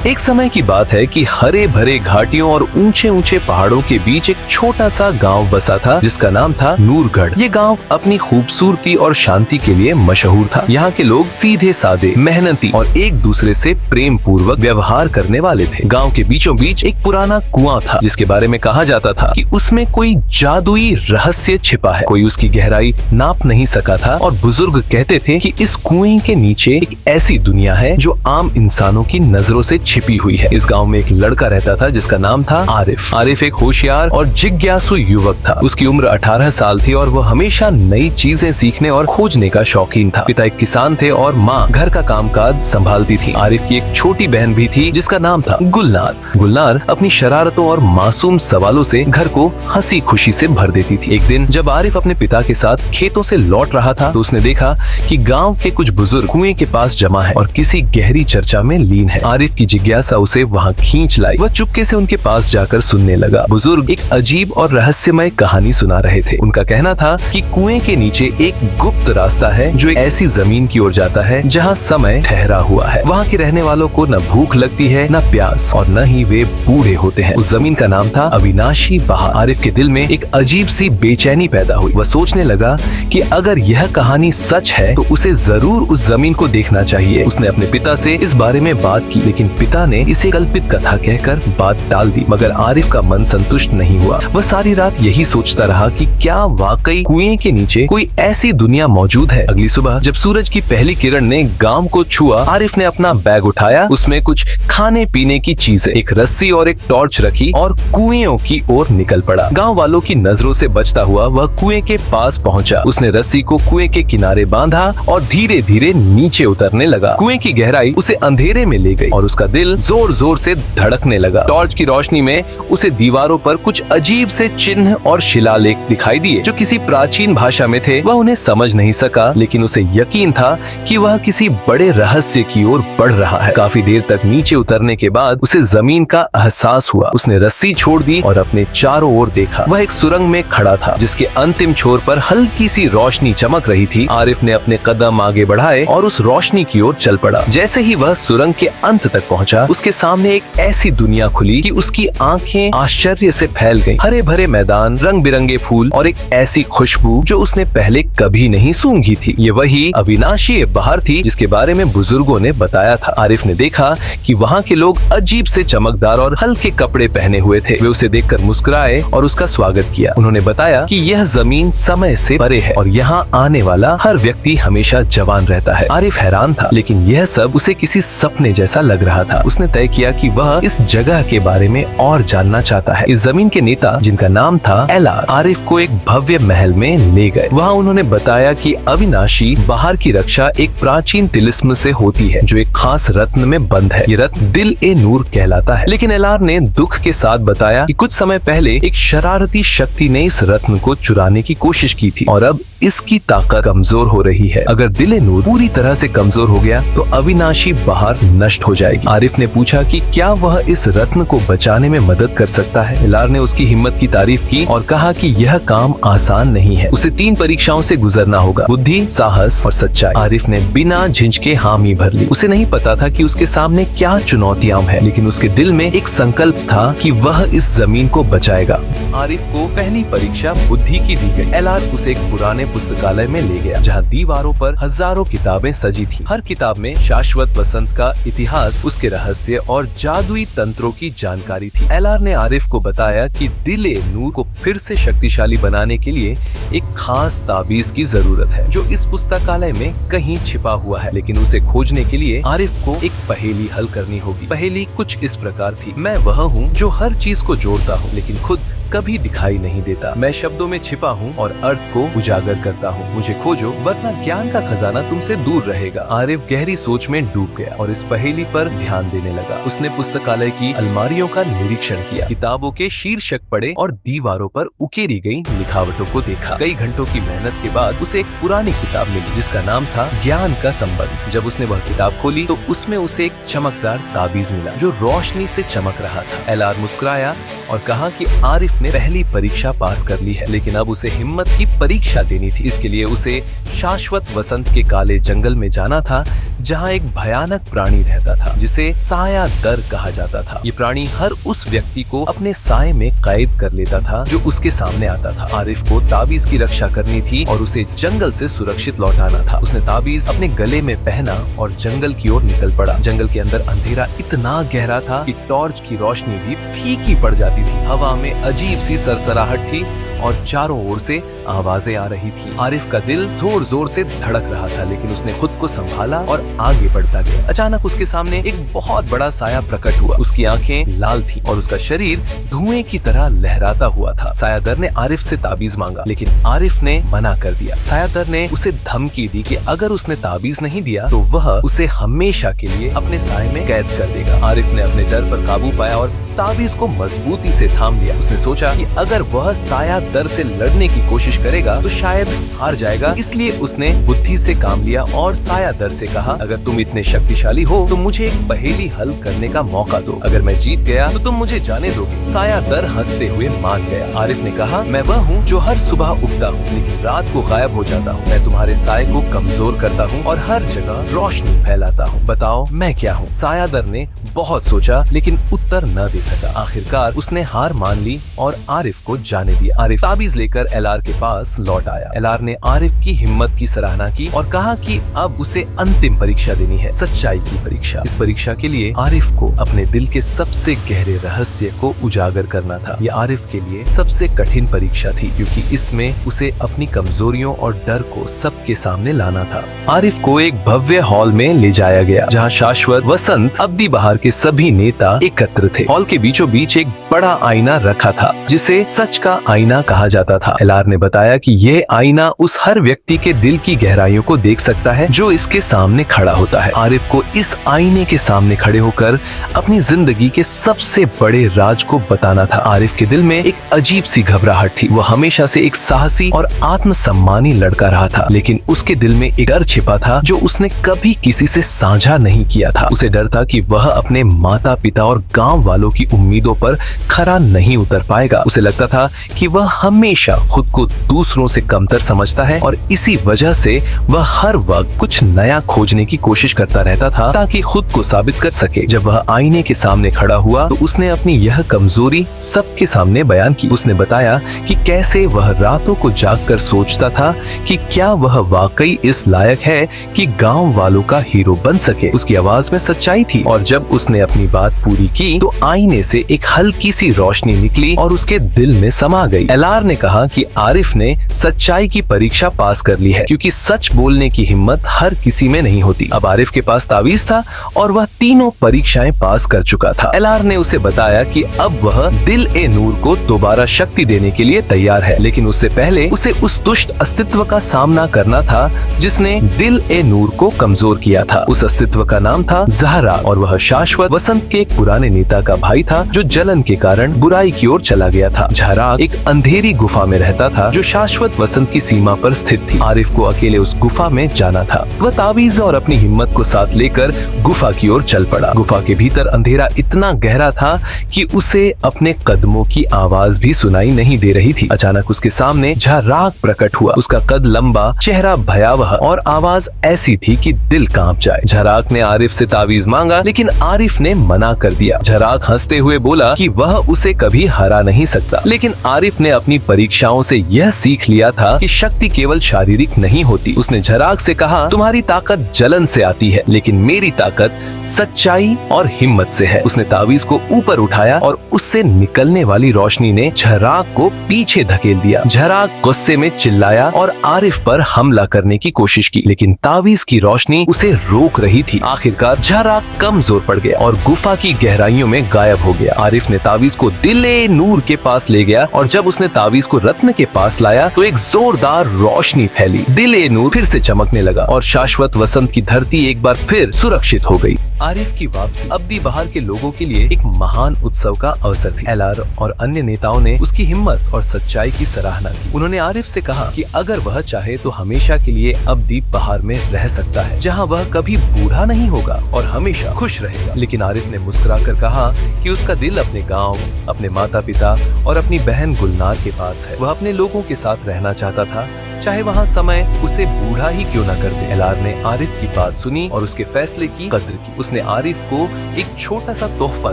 एक समय की बात है कि हरे भरे घाटियों और ऊंचे ऊंचे पहाड़ों के बीच एक छोटा सा गांव बसा था जिसका नाम था नूरगढ़। ये गांव अपनी खूबसूरती और शांति के लिए मशहूर था। यहाँ के लोग सीधे साधे, मेहनती और एक दूसरे से प्रेम पूर्वक व्यवहार करने वाले थे। गांव के बीचों बीच एक पुराना कुआं था जिसके बारे में कहा जाता था कि उसमें कोई जादुई रहस्य छिपा है। कोई उसकी गहराई नाप नहीं सका था और बुजुर्ग कहते थे कि इस कुएं के नीचे एक ऐसी दुनिया है जो आम इंसानों की नजरों से छिपी हुई है। इस गांव में एक लड़का रहता था जिसका नाम था आरिफ। आरिफ एक होशियार और जिज्ञासु युवक था। उसकी उम्र 18 साल थी और वह हमेशा नई चीजें सीखने और खोजने का शौकीन था। पिता एक किसान थे और माँ घर का कामकाज संभालती थी। आरिफ की एक छोटी बहन भी थी जिसका नाम था गुलनार। गुलनार अपनी शरारतों और मासूम सवालों से घर को हंसी खुशी से भर देती थी। एक दिन जब आरिफ अपने पिता के साथ खेतों से लौट रहा था तो उसने देखा कि गांव के कुछ बुजुर्ग कुएं के पास जमा है और किसी गहरी चर्चा में लीन है। आरिफ की जिज्ञासा उसे वहां खींच लाई। वह चुपके से उनके पास जाकर सुनने लगा। बुजुर्ग एक अजीब और रहस्यमय कहानी सुना रहे थे। उनका कहना था कि कुएं के नीचे एक गुप्त रास्ता है जो एक ऐसी जमीन की ओर जाता है जहां समय ठहरा हुआ है। वहां के रहने वालों को न भूख लगती है, न प्यास और न ही वे बूढ़े होते हैं। उस जमीन का नाम था अविनाशी पहाड़। आरिफ के दिल में एक अजीब सी बेचैनी पैदा हुई। वह सोचने लगा कि अगर यह कहानी सच है तो उसे जरूर उस जमीन को देखना चाहिए। उसने अपने पिता से इस बारे में बात की लेकिन पिता ने इसे कल्पित कथा कहकर बात टाल दी। मगर आरिफ का मन संतुष्ट नहीं हुआ। वह सारी रात यही सोचता रहा कि क्या वाकई कुएं के नीचे कोई ऐसी दुनिया मौजूद है। अगली सुबह जब सूरज की पहली किरण ने गांव को छुआ, आरिफ ने अपना बैग उठाया। उसमें कुछ खाने पीने की चीजें, एक रस्सी और एक टॉर्च रखी और कुएं की ओर निकल पड़ा। गांव वालों की नजरों से बचता हुआ वह कुएं के पास पहुंचा। उसने रस्सी को कुएं के किनारे बांधा और धीरे धीरे नीचे उतरने लगा। कुएं की गहराई उसे अंधेरे में ले गई और उसका दिल जोर जोर से धड़कने लगा। टॉर्च की रोशनी में उसे दीवारों पर कुछ अजीब से चिन्ह और शिलालेख दिखाई दिए जो किसी प्राचीन भाषा में थे। वह उन्हें समझ नहीं सका लेकिन उसे यकीन था कि वह किसी बड़े रहस्य की ओर बढ़ रहा है। काफी देर तक नीचे उतरने के बाद उसे जमीन का एहसास हुआ। उसने रस्सी छोड़ दी और अपने चारों ओर देखा। वह एक सुरंग में खड़ा था जिसके अंतिम छोर पर हल्की सी रोशनी चमक रही थी। आरिफ ने अपने कदम आगे बढ़ाए और उस रोशनी की ओर चल पड़ा। जैसे ही वह सुरंग के अंत तक पहुंचा, उसके सामने एक ऐसी दुनिया खुली कि उसकी आंखें आश्चर्य से फैल गईं। हरे भरे मैदान, रंग बिरंगे फूल और एक ऐसी खुशबू जो उसने पहले कभी नहीं सूंघी थी। ये वही अविनाशी बहार थी जिसके बारे में बुजुर्गों ने बताया था। आरिफ ने देखा कि वहाँ के लोग अजीब से चमकदार और हल्के कपड़े पहने हुए थे। वे उसे देखकर मुस्कुराए और उसका स्वागत किया। उन्होंने बताया कि यह जमीन समय से परे है और यहाँ आने वाला हर व्यक्ति हमेशा जवान रहता है। आरिफ हैरान था लेकिन यह सब उसे किसी सपने जैसा लग रहा था। उसने तय किया कि वह इस जगह के बारे में और जानना चाहता है। इस जमीन के नेता जिनका नाम था एलार, आरिफ को एक भव्य महल में ले गए। वहाँ उन्होंने बताया कि अविनाशी बहार की रक्षा एक प्राचीन तिलिस्म से होती है जो एक खास रत्न में बंद है। ये रत्न दिल ए नूर कहलाता है। लेकिन एलार ने दुख के साथ बताया कि कुछ समय पहले एक शरारती शक्ति ने इस रत्न को चुराने की कोशिश की थी और अब इसकी ताकत कमजोर हो रही है। अगर दिल ए नूर पूरी तरह से कमजोर हो गया तो अविनाशी बहार नष्ट हो जाएगी। आरिफ ने पूछा कि क्या वह इस रत्न को बचाने में मदद कर सकता है। एलार ने उसकी हिम्मत की तारीफ की और कहा कि यह काम आसान नहीं है। उसे 3 परीक्षाओं से गुजरना होगा, बुद्धि, साहस और सच्चाई। आरिफ ने बिना झिझके हामी भर ली। उसे नहीं पता था कि उसके सामने क्या चुनौतियां हैं लेकिन उसके दिल में एक संकल्प था कि वह इस जमीन को बचाएगा। आरिफ को पहली परीक्षा बुद्धि की दी गई। एलार उसे एक पुराने पुस्तकालय में ले गया जहाँ दीवारों पर हजारों किताबें सजी थी। हर किताब में शाश्वत वसंत का इतिहास, उसके रहस्य और जादुई तंत्रों की जानकारी थी। एलार ने आरिफ को बताया कि दिल ए नूर को फिर से शक्तिशाली बनाने के लिए एक खास ताबीज की जरूरत है जो इस पुस्तकालय में कहीं छिपा हुआ है। लेकिन उसे खोजने के लिए आरिफ को एक पहेली हल करनी होगी। पहेली कुछ इस प्रकार थी: मैं वह हूँ जो हर चीज को जोड़ता हूँ लेकिन खुद कभी दिखाई नहीं देता। मैं शब्दों में छिपा हूँ और अर्थ को उजागर करता हूँ। मुझे खोजो वरना ज्ञान का खजाना तुमसे दूर रहेगा। आरिफ गहरी सोच में डूब गया और इस पहेली पर ध्यान देने लगा। उसने पुस्तकालय की अलमारियों का निरीक्षण किया, किताबों के शीर्षक पढ़े और दीवारों पर उकेरी गई लिखावटों को देखा। कई घंटों की मेहनत के बाद उसे एक पुरानी किताब मिली जिसका नाम था ज्ञान का संबंध। जब उसने वह किताब खोली तो उसमें उसे एक चमकदार ताबीज मिला जो रोशनी से चमक रहा था। एलार मुस्कुराया और कहा कि आरिफ आरिफ ने पहली परीक्षा पास कर ली है, लेकिन अब उसे हिम्मत की परीक्षा देनी थी। इसके लिए उसे शाश्वत वसंत के काले जंगल में जाना था, जहाँ एक भयानक प्राणी रहता था जिसे साया दर कहा जाता था। ये प्राणी हर उस व्यक्ति को अपने साए में कैद कर लेता था जो उसके सामने आता था। आरिफ को ताबीज की रक्षा करनी थी और उसे जंगल से सुरक्षित लौटाना था। उसने ताबीज अपने गले में पहना और जंगल की ओर निकल पड़ा। जंगल के अंदर अंधेरा इतना गहरा था कि टॉर्च की रोशनी भी फीकी पड़ जाती थी। हवा में अजीब सी सरसराहट थी और चारों ओर से आवाजें आ रही थी। आरिफ का दिल जोर जोर से धड़क रहा था, लेकिन उसने खुद को संभाला और आगे बढ़ता गया। अचानक उसके सामने एक बहुत बड़ा साया प्रकट हुआ। उसकी आंखें लाल थी और उसका शरीर धुएं की तरह लहराता हुआ था। सायादर ने आरिफ से ताबीज मांगा, लेकिन आरिफ ने मना कर दिया। सायादर ने उसे धमकी दी कि अगर उसने ताबीज नहीं दिया तो वह उसे हमेशा के लिए अपने साए में कैद कर देगा। आरिफ ने अपने डर पर काबू पाया और ताबीज को मजबूती से थाम लिया। उसने सोचा कि अगर वह साया दर से लड़ने की कोशिश करेगा तो शायद हार जाएगा, इसलिए उसने बुद्धि से काम लिया और साया दर से कहा, अगर तुम इतने शक्तिशाली हो तो मुझे एक पहेली हल करने का मौका दो। अगर मैं जीत गया तो तुम मुझे जाने दोगे। साया दर हंसते हुए मान गया। आरिफ ने कहा, मैं वह हूँ जो हर सुबह उगता हूँ लेकिन रात को गायब हो जाता हूँ। मैं तुम्हारे साए को कमजोर करता हूँ और हर जगह रोशनी फैलाता हूँ। बताओ मैं क्या हूँ? साया दर ने बहुत सोचा लेकिन उत्तर न दे सका। आखिरकार उसने हार मान ली और आरिफ को जाने दिया। आरिफ ताबीज लेकर एलआर के पास लौट आया। एलआर ने आरिफ की हिम्मत की सराहना की और कहा कि अब उसे अंतिम परीक्षा देनी है, सच्चाई की परीक्षा। इस परीक्षा के लिए आरिफ को अपने दिल के सबसे गहरे रहस्य को उजागर करना था। यह आरिफ के लिए सबसे कठिन परीक्षा थी, क्योंकि इसमें उसे अपनी कमजोरियों और डर को सबके सामने लाना था। आरिफ को एक भव्य हॉल में ले जाया गया, जहाँ शाश्वत, वसंत, अब्दी बहार के सभी नेता एकत्र थे। हॉल के बीचों बीच एक बड़ा आईना रखा था, जिसे सच का आईना कहा जाता था। एलआर ने बताया कि यह आईना उस हर व्यक्ति के दिल की गहराइयों को देख सकता है जो इसके सामने खड़ा होता है। आरिफ को इस आईने के सामने खड़े होकर अपनी जिंदगी के सबसे बड़े राज को बताना था। आरिफ के दिल में एक अजीब सी घबराहट थी। वह हमेशा से एक साहसी और आत्मसम्मानी लड़का रहा था, लेकिन उसके दिल में एक डर छिपा था जो उसने कभी किसी से साझा नहीं किया था। उसे डर था कि वह अपने माता पिता और गांव वालों की उम्मीदों पर खरा नहीं उतर पाएगा। उसे लगता था कि वह हमेशा खुद को दूसरों से कमतर समझता है और इसी वजह से वह हर वक्त कुछ नया खोजने की कोशिश करता रहता था ताकि खुद को साबित कर सके। जब वह आईने के सामने खड़ा हुआ तो उसने अपनी यह कमजोरी सबके सामने बयान की। उसने बताया कि कैसे वह रातों को जागकर सोचता था कि क्या वह वाकई इस लायक है कि गांव वालों का हीरो बन सके। उसकी आवाज में सच्चाई थी और जब उसने अपनी बात पूरी की तो आईने से एक हल्की सी रोशनी निकली और उसके दिल में समा गई। एलआर ने कहा कि आरिफ ने सच्चाई की परीक्षा पास कर ली है, क्योंकि सच बोलने की हिम्मत हर किसी में नहीं होती। अब आरिफ के पास ताबीज था और वह तीनों परीक्षाएं पास कर चुका था। एलआर ने उसे बताया कि अब वह दिल ए नूर को दोबारा शक्ति देने के लिए तैयार है, लेकिन उससे पहले उसे उस दुष्ट अस्तित्व का सामना करना था जिसने दिल ए नूर को कमजोर किया था। उस अस्तित्व का नाम था ज़हरा और वह शाश्वत, वसंत के एक पुराने नेता का भाई था जो जलन के कारण बुराई की ओर चला गया था। ज़हरा एक अंधेरी गुफा में रहता था जो शाश्वत वसंत की सीमा पर स्थित थी। आरिफ को अकेले उस गुफा में जाना था। वह ताबीज और अपनी हिम्मत को साथ लेकर गुफा की ओर चल पड़ा। गुफा के भीतर अंधेरा इतना गहरा था कि उसे अपने कदमों की आवाज भी सुनाई नहीं दे रही थी। अचानक उसके सामने झराक प्रकट हुआ। उसका कद लंबा, चेहरा भयावह और आवाज ऐसी थी कि दिल कांप जाए। झराक ने आरिफ से ताबीज मांगा, लेकिन आरिफ ने मना कर दिया। झराक हंसते हुए बोला कि वह उसे कभी हरा नहीं सकता, लेकिन आरिफ ने अपनी परीक्षाओं से यह सीख लिया था कि शक्ति केवल शारीरिक नहीं होती। उसने झराक से कहा, तुम्हारी ताकत जलन से आती है, लेकिन मेरी ताकत सच्चाई और हिम्मत से है। उसने ताबीज को ऊपर उठाया और उससे निकलने वाली रोशनी ने झराक को पीछे धकेल दिया। झराक गुस्से में चिल्लाया और आरिफ पर हमला करने की कोशिश की, लेकिन ताबीज की रोशनी उसे रोक रही थी। आखिरकार झराक कमजोर पड़ गया और गुफा की गहराइयों में गायब हो गया। आरिफ ने ताबीज को दिल-ए नूर के पास ले गया और जब उसने ताबीज को रत्न के पास लाया तो एक जोरदार रोशनी फैली। दिल-ए नूर फिर से चमकने लगा और शाश्वत वसंत की धरती एक बार फिर सुरक्षित हो गई। आरिफ की वापसी अब्दी बहार के लोगों के लिए एक महान उत्सव का अवसर थी। एलआर और अन्य नेताओं ने उसकी हिम्मत और सच्चाई की सराहना की। उन्होंने आरिफ से कहा कि अगर वह चाहे तो हमेशा के लिए अब्दी बहार में रह सकता है, जहां वह कभी बूढ़ा नहीं होगा और हमेशा खुश रहेगा। लेकिन आरिफ ने मुस्कुराकर कहा कि कि उसका दिल अपने गांव, अपने माता पिता और अपनी बहन गुलनार के पास है। वह अपने लोगों के साथ रहना चाहता था, चाहे वहाँ समय उसे बूढ़ा ही क्यों न कर दे। एलार ने आरिफ की बात सुनी और उसके फैसले की कद्र की। उसने आरिफ को एक छोटा सा तोहफा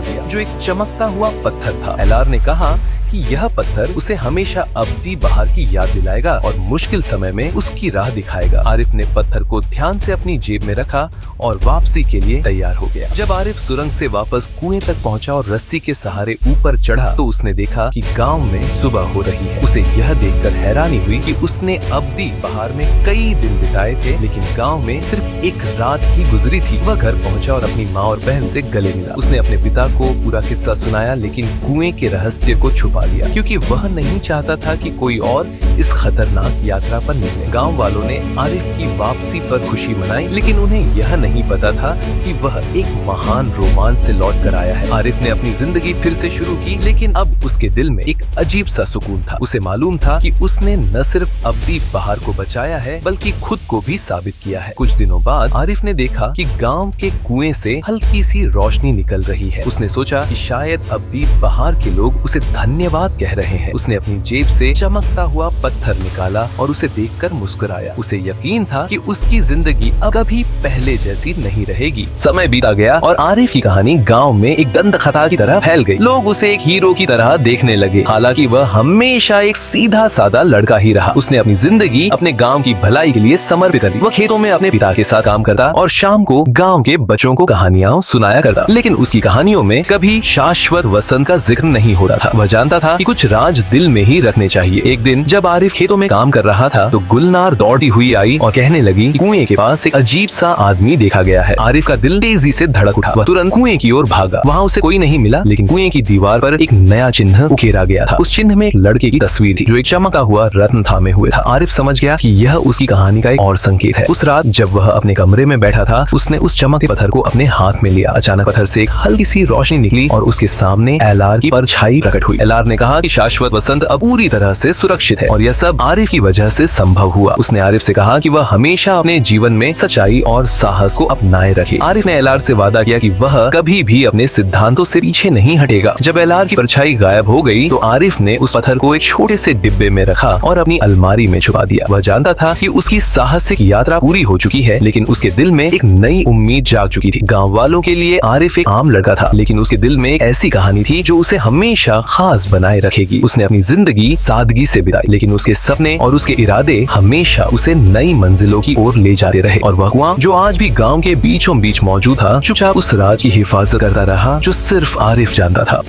दिया जो एक चमकता हुआ पत्थर था। एलार ने कहा कि यह पत्थर उसे हमेशा अब्दी बहार की याद दिलाएगा और मुश्किल समय में उसकी राह दिखाएगा। आरिफ ने पत्थर को ध्यान से अपनी जेब में रखा और वापसी के लिए तैयार हो गया। जब आरिफ सुरंग से वापस कुएं तक पहुंचा और रस्सी के सहारे ऊपर चढ़ा तो उसने देखा कि गांव में सुबह हो रही है। उसे यह देखकर हैरानी हुई कि उसने अब्दी बहार में कई दिन बिताए थे, लेकिन गांव में सिर्फ एक रात ही गुजरी थी। वह घर पहुंचा और अपनी माँ और बहन से गले मिला। उसने अपने पिता को पूरा किस्सा सुनाया, लेकिन कुएं के रहस्य को छुपा लिया क्योंकि वह नहीं चाहता था कि कोई और इस खतरनाक यात्रा पर निकले। गांव वालों ने आरिफ की वापसी पर खुशी मनाई, लेकिन उन्हें यह नहीं पता था कि वह एक महान रोमांच से लौट कर आया है। आरिफ ने अपनी जिंदगी फिर से शुरू की, लेकिन अब उसके दिल में एक अजीब सा सुकून था। उसे मालूम था कि उसने न सिर्फ अब्दी बहार को बचाया है, बल्कि खुद को भी साबित किया है। कुछ दिनों बाद आरिफ ने देखा कि गांव के कुएं से हल्की सी रोशनी निकल रही है। उसने सोचा कि शायद अब्दी बहार के लोग उसे धन्यवाद कह रहे हैं। उसने अपनी जेब से चमकता हुआ पत्थर निकाला और उसे देखकर मुस्कुराया। उसे यकीन था कि उसकी जिंदगी अब कभी पहले जैसी नहीं रहेगी। समय बीता गया और आरिफ की कहानी गांव में एक दंतकथा की तरह फैल गई। लोग उसे एक हीरो की तरह देखने लगे, हालांकि वह हमेशा एक सीधा साधा लड़का ही रहा। उसने अपनी जिंदगी अपने गांव की भलाई के लिए समर्पित कर दी। वह खेतों में अपने पिता के साथ काम करता और शाम को गांव के बच्चों को कहानियां सुनाया करता, लेकिन उसकी कहानियों में कभी शाश्वत वसंत का जिक्र नहीं हो रहा था। वह जानता था कि कुछ राज दिल में ही रखने चाहिए। एक दिन जब आरिफ खेतों में काम कर रहा था तो गुलनार दौड़ती हुई आई और कहने लगी कि कुएं के पास एक अजीब सा आदमी देखा गया है। आरिफ का दिल तेजी से धड़क उठा। वह तुरंत कुएं की ओर भागा। वहाँ उसे कोई नहीं मिला, लेकिन कुएं की दीवार पर एक नया चिन्ह उकेरा गया था। उस चिन्ह में एक लड़के की तस्वीर थी जो एक चमका हुआ रत्न थामे हुए था। आरिफ समझ गया कि यह उसकी कहानी का एक और संकेत है। उस रात जब वह अपने कमरे में बैठा था, उसने उस चमकते पत्थर को अपने हाथ में लिया। अचानक पत्थर से एक हल्की सी रोशनी निकली और उसके सामने एलार की परछाई प्रकट हुई। एलार ने कहा कि शाश्वत वसंत अब पूरी तरह से सुरक्षित है और यह सब आरिफ की वजह से संभव हुआ। उसने आरिफ से कहा कि वह हमेशा अपने जीवन में सच्चाई और साहस को अपनाए रखे। आरिफ ने एलार से वादा किया कि वह कभी भी अपने सिद्धांतों से पीछे नहीं हटेगा। जब एलार की परछाई गायब हो गई तो आरिफ ने उस पत्थर को एक छोटे से डिब्बे में रखा और अपनी अलमारी में छुपा दिया। वह जानता था कि उसकी साहसिक यात्रा पूरी हो चुकी है, लेकिन उसके दिल में एक नई उम्मीद जाग चुकी थी। गाँव वालों के लिए आरिफ एक आम लड़का था, लेकिन उसके दिल में एक ऐसी कहानी थी जो उसे हमेशा खास बनाए रखेगी। उसने अपनी जिंदगी सादगी से बिताई, लेकिन उसके सपने और उसके इरादे हमेशा उसे नई मंजिलों की ओर ले जाते रहे। और वह कुआं जो आज भी गांव के बीचों बीच मौजूद था, चुपचाप उस राज की हिफाजत करता रहा जो सिर्फ आरिफ जानता था।